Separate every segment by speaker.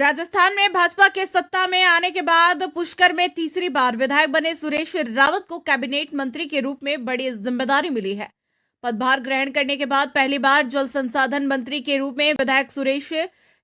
Speaker 1: राजस्थान में भाजपा के सत्ता में आने के बाद पुष्कर में तीसरी बार विधायक बने सुरेश रावत को कैबिनेट मंत्री के रूप में बड़ी जिम्मेदारी मिली है। पदभार ग्रहण करने के बाद पहली बार जल संसाधन मंत्री के रूप में विधायक सुरेश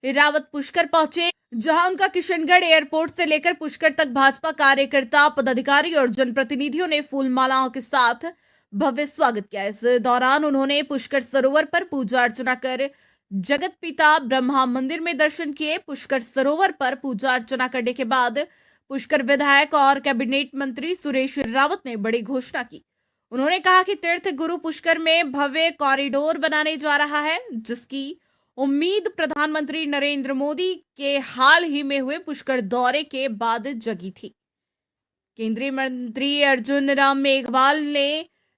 Speaker 1: रावत पुष्कर पहुंचे, जहां उनका किशनगढ़ एयरपोर्ट से लेकर पुष्कर तक भाजपा कार्यकर्ता, पदाधिकारी और जनप्रतिनिधियों ने फूल मालाओं के साथ भव्य स्वागत किया। इस दौरान उन्होंने पुष्कर सरोवर पर पूजा अर्चना कर जगत पिता ब्रह्मा मंदिर में दर्शन किए। पुष्कर सरोवर पर पूजा अर्चना करने के बाद पुष्कर विधायक और कैबिनेट मंत्री सुरेश रावत ने बड़ी घोषणा की। उन्होंने कहा कि तीर्थ गुरु पुष्कर में भव्य कॉरिडोर बनाने जा रहा है, जिसकी उम्मीद प्रधानमंत्री नरेंद्र मोदी के हाल ही में हुए पुष्कर दौरे के बाद जगी थी। केंद्रीय मंत्री अर्जुन राम मेघवाल ने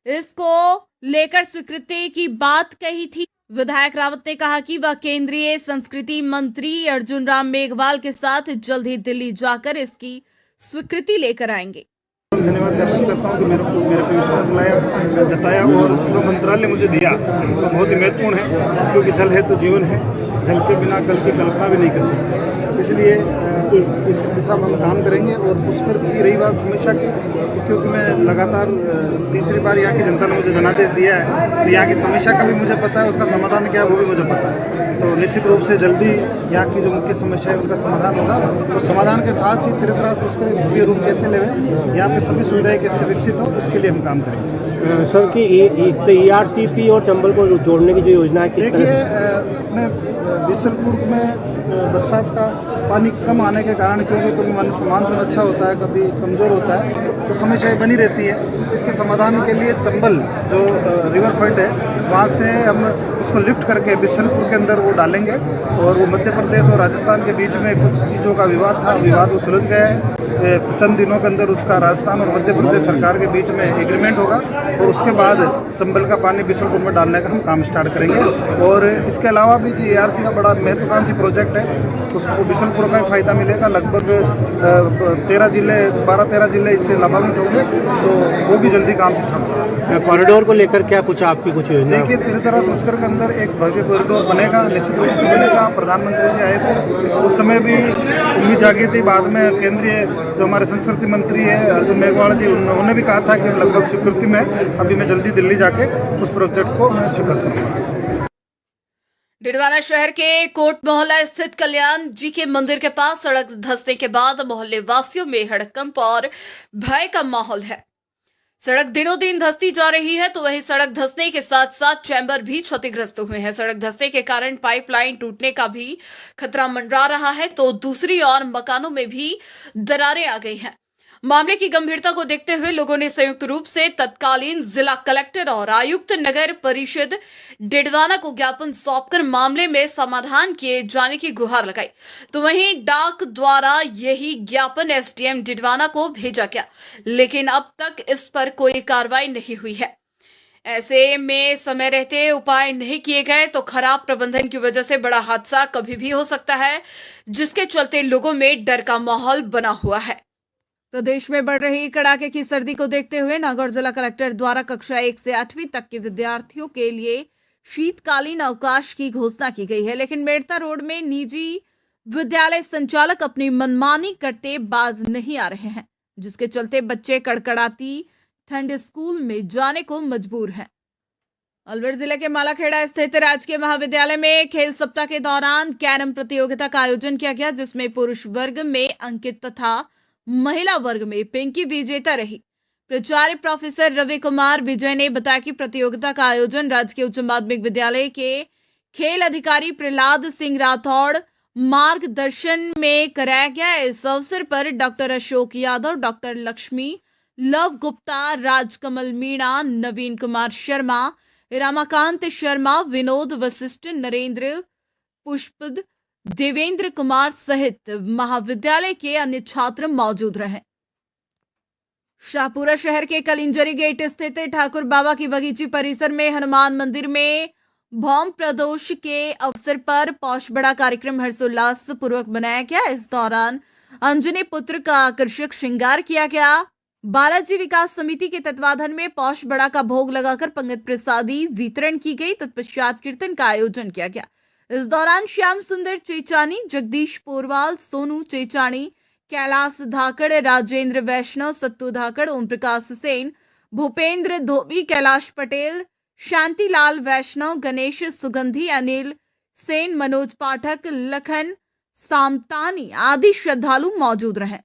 Speaker 1: इसको लेकर स्वीकृति की बात कही थी। विधायक रावत ने कहा कि वह केंद्रीय संस्कृति मंत्री अर्जुन राम मेघवाल के साथ जल्द ही दिल्ली जाकर इसकी स्वीकृति लेकर आएंगे।
Speaker 2: धन्यवाद ज्ञापन करता हूँ कि मेरे पे विश्वास जताया और जो मंत्रालय मुझे दिया तो बहुत ही महत्वपूर्ण है, क्योंकि जल है तो जीवन है। जल के बिना कल की कल्पना भी नहीं कर सकते। इसलिए इस दिशा में हम काम करेंगे। और पुष्कर की रही बात समस्या की, क्योंकि मैं लगातार तीसरी बार यहाँ की जनता ने मुझे जनादेश दिया है, तो यहाँ की समस्या का भी मुझे पता है, उसका समाधान क्या है वो भी मुझे पता है। तो निश्चित रूप से जल्दी यहाँ की जो मुख्य समस्या है उनका समाधान होगा। और समाधान के साथ ही तीर्थराज पुष्कर एक भव्य रूप कैसे लेवे, यहाँ पे सभी सुविधाएं कैसे विकसित हो, इसके लिए हम काम करेंगे।
Speaker 3: सर की ERCP और चंबल को जोड़ने की जो योजना है, किस तरह से?
Speaker 2: अपने बिशनपुर में बरसात का पानी कम आने के कारण, क्योंकि कभी मानसून अच्छा होता है, कभी कमज़ोर होता है, तो समस्याएं बनी रहती है। इसके समाधान के लिए चंबल जो रिवर फ्रंट है वहाँ से हम उसको लिफ्ट करके बिशनपुर के अंदर वो डालेंगे। और वो मध्य प्रदेश और राजस्थान के बीच में कुछ चीज़ों का विवाद था, विवाद वो सुलझ गया है। चंद दिनों के अंदर उसका राजस्थान और मध्य प्रदेश सरकार के बीच में एग्रीमेंट होगा और उसके बाद चंबल का पानी बिशनपुर में डालने का हम काम स्टार्ट करेंगे। और इसके अलावा भी जो ARC का बड़ा महत्वाकांक्षी प्रोजेक्ट है, उसको बिशनपुर का फ़ायदा मिलेगा। लगभग 12-13 जिले इससे लाभान्वित होंगे, तो वो भी जल्दी काम से होगा।
Speaker 3: कॉरिडोर को लेकर क्या कुछ आपकी कुछ योजना?
Speaker 2: देखिए, तीर्थराज पुष्कर के अंदर एक भव्य कॉरिडोर बनेगा, निश्चित रूप से बनेगा। प्रधानमंत्री जी आए थे, उस समय भी उम्मीद जागी थी। बाद में केंद्रीय जो हमारे संस्कृति मंत्री है अर्जुन मेघवाल जी, उन्होंने भी कहा था कि लगभग स्वीकृति में अभी मैं जल्दी दिल्ली जाके उस प्रोजेक्ट को मैं स्वीकृत करूँगा।
Speaker 1: डिडवाना शहर के कोट मोहल्ला स्थित कल्याण जी के मंदिर के पास सड़क धंसने के बाद मोहल्ले वासियों में हड़कंप और भय का माहौल है। सड़क दिनों दिन धंसती जा रही है, तो वहीं सड़क धंसने के साथ साथ चैम्बर भी क्षतिग्रस्त हुए हैं। सड़क धंसने के कारण पाइपलाइन टूटने का भी खतरा मंडरा रहा है, तो दूसरी ओर मकानों में भी दरारें आ गई हैं। मामले की गंभीरता को देखते हुए लोगों ने संयुक्त रूप से तत्कालीन जिला कलेक्टर और आयुक्त नगर परिषद डिडवाना को ज्ञापन सौंपकर मामले में समाधान किए जाने की गुहार लगाई। तो वहीं डाक द्वारा यही ज्ञापन SDM डिडवाना को भेजा गया, लेकिन अब तक इस पर कोई कार्रवाई नहीं हुई है। ऐसे में समय रहते उपाय नहीं किए गए तो खराब प्रबंधन की वजह से बड़ा हादसा कभी भी हो सकता है, जिसके चलते लोगों में डर का माहौल बना हुआ है। प्रदेश में बढ़ रही कड़ाके की सर्दी को देखते हुए नागौर जिला कलेक्टर द्वारा कक्षा 1 से 8वीं तक के विद्यार्थियों के लिए शीतकालीन अवकाश की घोषणा की गई है, लेकिन मेड़ता रोड में निजी विद्यालय संचालक अपनी मनमानी करते बाज नहीं आ रहे हैं, जिसके चलते बच्चे कड़कड़ाती ठंड स्कूल में जाने को मजबूर हैं। अलवर जिले के मालाखेड़ा स्थित राजकीय महाविद्यालय में खेल सप्ताह के दौरान कैरम प्रतियोगिता का आयोजन किया गया, जिसमें पुरुष वर्ग में अंकित तथा महिला वर्ग में पिंकी विजेता रही। प्राचार्य प्रोफेसर रवि कुमार विजय ने बताया कि प्रतियोगिता का आयोजन राजकीय उच्च माध्यमिक विद्यालय के खेल अधिकारी प्रहलाद सिंह राठौड़ मार्गदर्शन में कराया गया। इस अवसर पर डॉक्टर अशोक यादव, डॉक्टर लक्ष्मी लव गुप्ता, राजकमल मीणा, नवीन कुमार शर्मा, रमाकांत शर्मा, विनोद वशिष्ठ, नरेंद्र पुष्पद, देवेंद्र कुमार सहित महाविद्यालय के अन्य छात्र मौजूद रहे। शाहपुरा शहर के कलिंजरी गेट स्थित ठाकुर बाबा की बगीची परिसर में हनुमान मंदिर में भौम प्रदोष के अवसर पर पौष बड़ा कार्यक्रम हर्षोल्लास पूर्वक मनाया गया। इस दौरान अंजनी पुत्र का आकर्षक श्रृंगार किया गया। बालाजी विकास समिति के तत्वाधान में पौष बड़ा का भोग लगाकर पंगत प्रसादी वितरण की गई। तत्पश्चात कीर्तन का आयोजन किया गया। इस दौरान श्याम सुंदर चेचानी, जगदीश पोरवाल, सोनू चेचानी, कैलाश धाकड़, राजेंद्र वैष्णव, सत्तू धाकड़, ओम प्रकाश सेन, भूपेंद्र धोबी, कैलाश पटेल, शांतिलाल वैष्णव, गणेश सुगंधी, अनिल सेन, मनोज पाठक, लखन सामतानी आदि श्रद्धालु मौजूद रहे।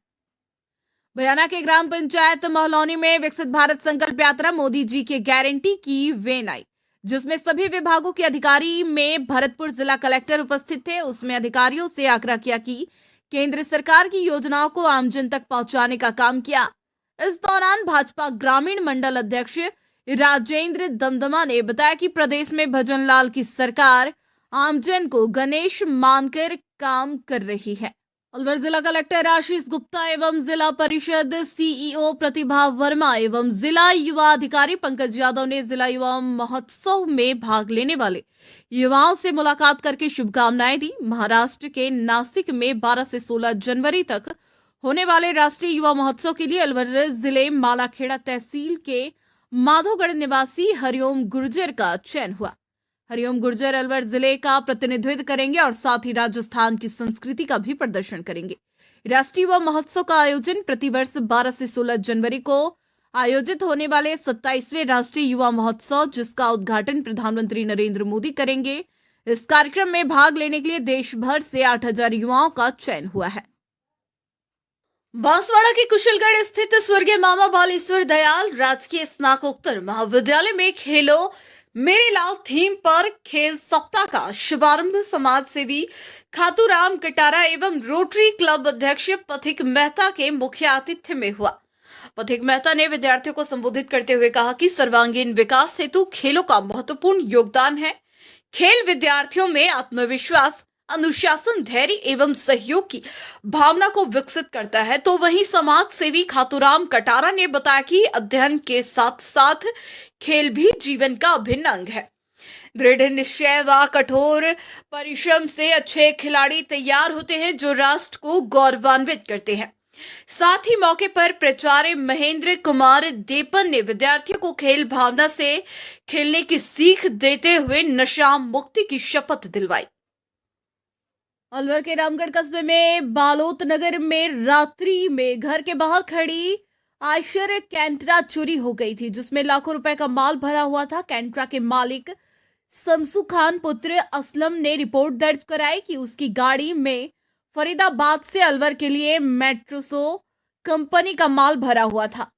Speaker 1: बयाना के ग्राम पंचायत महलौनी में विकसित भारत संकल्प यात्रा मोदी जी की गारंटी की वेन आई, जिसमें सभी विभागों के अधिकारी में भरतपुर जिला कलेक्टर उपस्थित थे। उसमें अधिकारियों से आग्रह किया कि केंद्र सरकार की योजनाओं को आमजन तक पहुंचाने का काम किया। इस दौरान भाजपा ग्रामीण मंडल अध्यक्ष राजेंद्र दमदमा ने बताया कि प्रदेश में भजनलाल की सरकार आमजन को गणेश मानकर काम कर रही है। अलवर जिला कलेक्टर आशीष गुप्ता एवं जिला परिषद सीईओ प्रतिभा वर्मा एवं जिला युवा अधिकारी पंकज यादव ने जिला युवा महोत्सव में भाग लेने वाले युवाओं से मुलाकात करके शुभकामनाएं दी। महाराष्ट्र के नासिक में 12 से 16 जनवरी तक होने वाले राष्ट्रीय युवा महोत्सव के लिए अलवर जिले मालाखेड़ा तहसील के माधोगढ़ निवासी हरिओम गुर्जर का चयन हुआ। हरिओम गुर्जर अलवर जिले का प्रतिनिधित्व करेंगे और साथ ही राजस्थान की संस्कृति का भी प्रदर्शन करेंगे। राष्ट्रीय युवा महोत्सव का आयोजन प्रतिवर्ष 12 से 16 जनवरी को आयोजित होने वाले 27वें राष्ट्रीय युवा महोत्सव, जिसका उद्घाटन प्रधानमंत्री नरेंद्र मोदी करेंगे। इस कार्यक्रम में भाग लेने के लिए देश भर से 8000 युवाओं का चयन हुआ है। बांसवाड़ा के कुशलगढ़ स्थित स्वर्गीय मामा बालेश्वर दयाल राजकीय स्नातकोत्तर महाविद्यालय में खेलो मेरे लाल थीम पर खेल सप्ताह का शुभारंभ समाज सेवी खातूराम कटारा एवं रोटरी क्लब अध्यक्ष पथिक मेहता के मुख्य आतिथ्य में हुआ। पथिक मेहता ने विद्यार्थियों को संबोधित करते हुए कहा कि सर्वांगीण विकास हेतु खेलों का महत्वपूर्ण योगदान है। खेल विद्यार्थियों में आत्मविश्वास, अनुशासन, धैर्य एवं सहयोग की भावना को विकसित करता है। तो वहीं समाज सेवी खातूराम कटारा ने बताया कि अध्ययन के साथ साथ खेल भी जीवन का अभिन्न अंग है। दृढ़ निश्चय व कठोर परिश्रम से अच्छे खिलाड़ी तैयार होते हैं जो राष्ट्र को गौरवान्वित करते हैं। साथ ही मौके पर प्राचार्य महेंद्र कुमार देपन ने विद्यार्थियों को खेल भावना से खेलने की सीख देते हुए नशा मुक्ति की शपथ दिलवाई। अलवर के रामगढ़ कस्बे में बालोत नगर में रात्रि में घर के बाहर खड़ी आयशर कैंटरा चोरी हो गई थी, जिसमें लाखों रुपए का माल भरा हुआ था। कैंटरा के मालिक शमसू खान पुत्र असलम ने रिपोर्ट दर्ज कराई कि उसकी गाड़ी में फरीदाबाद से अलवर के लिए मेट्रोसो कंपनी का माल भरा हुआ था।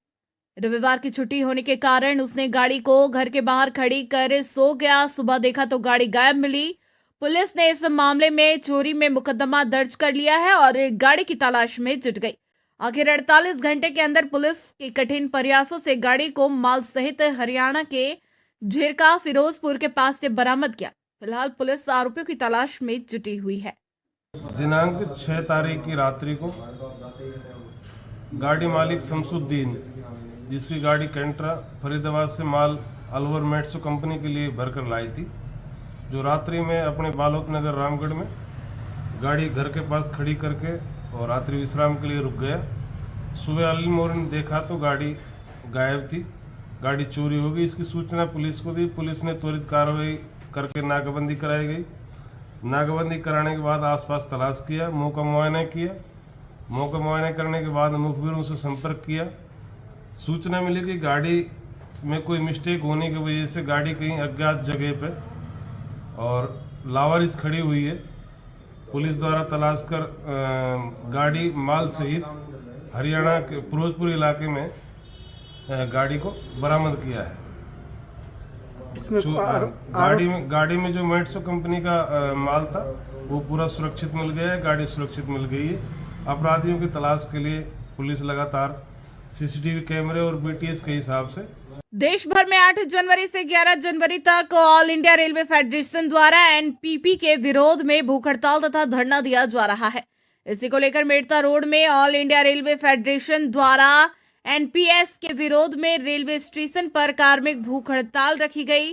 Speaker 1: रविवार की छुट्टी होने के कारण उसने गाड़ी को घर के बाहर खड़ी कर सो गया। सुबह देखा तो गाड़ी गायब मिली। पुलिस ने इस मामले में चोरी में मुकदमा दर्ज कर लिया है और गाड़ी की तलाश में जुट गई। आखिर 48 घंटे के अंदर पुलिस के कठिन प्रयासों से गाड़ी को माल सहित हरियाणा के झिरका फिरोजपुर के पास से बरामद किया। फिलहाल पुलिस आरोपियों की तलाश में जुटी हुई है।
Speaker 4: दिनांक 6 तारीख की रात्रि को गाड़ी मालिक शमसुद्दीन, जिसकी गाड़ी कैंट्रा फरीदाबाद से माल अलवर मेट्सो कंपनी के लिए भरकर लाई थी, जो रात्रि में अपने बालोत नगर रामगढ़ में गाड़ी घर के पास खड़ी करके और रात्रि विश्राम के लिए रुक गया। सुबह अर्ली मॉर्निंग देखा तो गाड़ी गायब थी, गाड़ी चोरी हो गई। इसकी सूचना पुलिस को दी। पुलिस ने त्वरित कार्रवाई करके नाकाबंदी कराई गई। नाकाबंदी कराने के बाद आसपास तलाश किया, मौका मुआयना किया। मौका मुआयना करने के बाद मुखबिरों से संपर्क किया। सूचना मिली कि गाड़ी में कोई मिस्टेक होने की वजह से गाड़ी कहीं अज्ञात जगह पे और लावारिस खड़ी हुई है। पुलिस द्वारा तलाश कर गाड़ी माल सहित हरियाणा के फिरोजपुर इलाके में गाड़ी को बरामद किया है।
Speaker 3: इसमें
Speaker 4: गाड़ी में जो मेट्सो कंपनी का माल था वो पूरा सुरक्षित मिल गया है। गाड़ी सुरक्षित मिल गई है। अपराधियों की तलाश के लिए पुलिस लगातार सीसीटीवी कैमरे और बीटीएस के हिसाब से
Speaker 1: देश भर में 8 जनवरी से 11 जनवरी तक ऑल इंडिया रेलवे फेडरेशन द्वारा एनपीपी के विरोध में भूख हड़ताल तथा धरना दिया जा रहा है। इसी को लेकर मेड़ता रोड में ऑल इंडिया रेलवे फेडरेशन द्वारा एनपीएस के विरोध में रेलवे स्टेशन पर कार्मिक भूख हड़ताल रखी गई।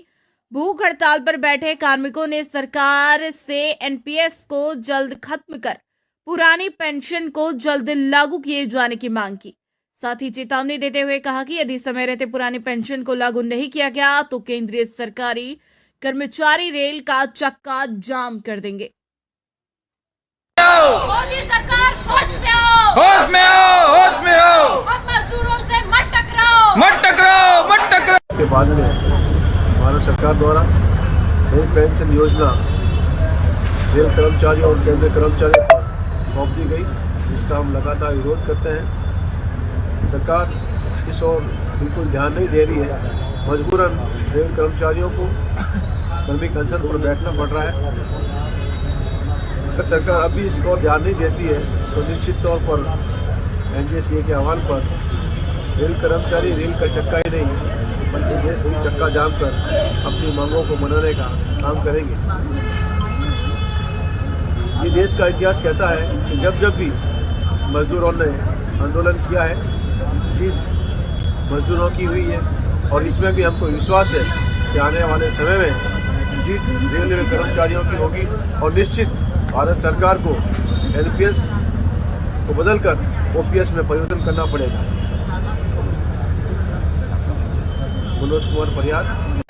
Speaker 1: भूख हड़ताल पर बैठे कार्मिकों ने सरकार से एनपीएस को जल्द खत्म कर पुरानी पेंशन को जल्द लागू किए जाने की मांग की। साथ ही चेतावनी देते हुए कहा कि यदि समय रहते पुरानी पेंशन को लागू नहीं किया गया तो केंद्रीय सरकारी कर्मचारी रेल का चक्का जाम कर देंगे।
Speaker 5: मोदी सरकार होश में आओ,
Speaker 6: होश में आओ, होश में आओ,
Speaker 5: हम मजदूरों से मत टकराओ,
Speaker 6: मत टकराओ, मत टकराओ।
Speaker 7: के बाद में भारत सरकार द्वारा रेल पेंशन योजना रेल कर्मचारियों और केंद्रीय कर्मचारियों को सौंप दी गई, जिसका हम लगातार विरोध करते हैं। सरकार इस ओर बिल्कुल ध्यान नहीं दे रही है। मजबूरन रेल कर्मचारियों को श्रमिक अनशन पर बैठना पड़ रहा है। अगर सरकार अभी इसको ध्यान नहीं देती है तो निश्चित तौर पर NJCA के आह्वान पर रेल कर्मचारी रेल का चक्का ही नहीं बल्कि देश की चक्का जाम कर अपनी मांगों को मनाने का काम करेंगे। ये देश का इतिहास कहता है कि जब जब भी मजदूरों ने आंदोलन किया है, जीत मजदूरों की हुई है और इसमें भी हमको विश्वास है कि आने वाले समय में जीत रेलवे कर्मचारियों की होगी और निश्चित भारत सरकार को NPS को बदलकर OPS में परिवर्तन करना पड़ेगा। मनोज कुमार परिहार।